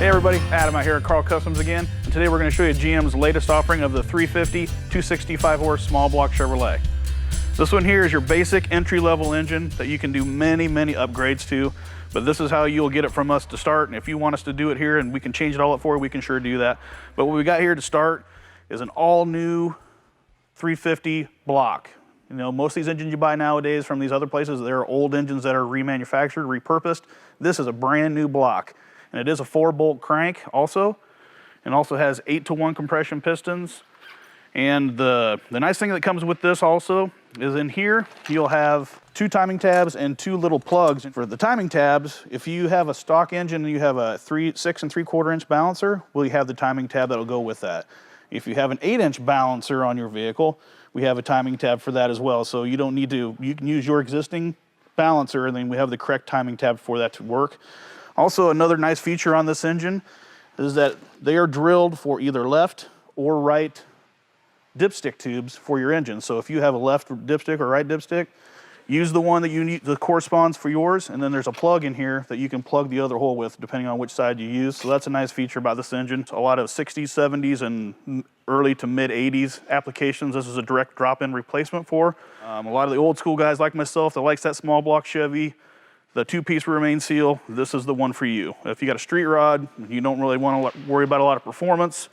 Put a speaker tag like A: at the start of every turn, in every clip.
A: Hey everybody, Adam out here at Karl Kustoms again, and today we're going to show you GM's latest offering of the 350 265 horse small block Chevrolet. This one here is your basic entry-level engine that you can do many upgrades to, but this is how you'll get it from us to start, and if you want us to do it here and we can change it all up for you, we can sure do that. But what we got here to start is an all-new 350 block. You know, most of these engines you buy nowadays from these other places, they're old engines that are remanufactured, repurposed. This is a brand new block. And it is a 4-bolt crank also, and also has 8-to-1 compression pistons. And the nice thing that comes with this also is in here, you'll have 2 timing tabs and 2 little plugs. And for the timing tabs, if you have a stock engine and you have a 6 3/4 inch balancer, well, you have the timing tab that'll go with that. If you have an 8-inch balancer on your vehicle, we have a timing tab for that as well. So you don't need to, you can use your existing balancer and then we have the correct timing tab for that to work. Also, another nice feature on this engine is that they are drilled for either left or right dipstick tubes for your engine. So if you have a left dipstick or right dipstick, use the one that you need that corresponds for yours, and then there's a plug in here that you can plug the other hole with depending on which side you use. So that's a nice feature about this engine. A lot of 60s, 70s, and early to mid 80s applications this is a direct drop-in replacement for. A lot of the old school guys like myself that likes that small block Chevy, the 2-piece remain seal, this is the one for you. If you got a street rod, you don't really want to worry about a lot of performance,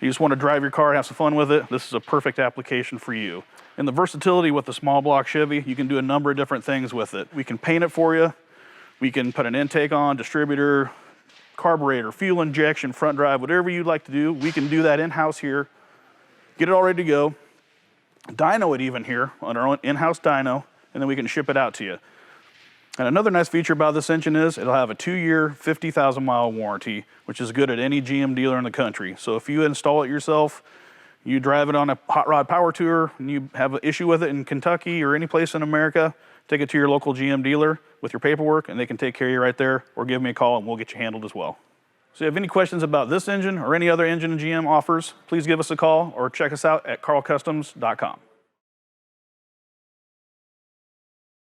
A: you just want to drive your car and have some fun with it, this is a perfect application for you. And the versatility with the small block Chevy, you can do a number of different things with it. We can paint it for you, we can put an intake on, distributor, carburetor, fuel injection, front drive, whatever you'd like to do, we can do that in-house here, get it all ready to go, dyno it even here on our own in-house dyno, and then we can ship it out to you. And another nice feature about this engine is it'll have a 2-year, 50,000-mile warranty, which is good at any GM dealer in the country. So if you install it yourself, you drive it on a hot rod power tour, and you have an issue with it in Kentucky or any place in America, take it to your local GM dealer with your paperwork, and they can take care of you right there, or give me a call and we'll get you handled as well. So if you have any questions about this engine or any other engine GM offers, please give us a call or check us out at karlkustoms.com.